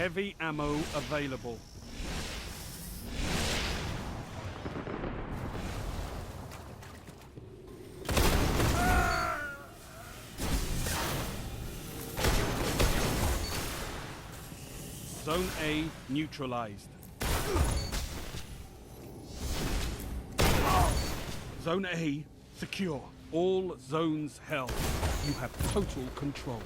Heavy ammo available. Zone A neutralized. Zone A secure. All zones held. You have total control.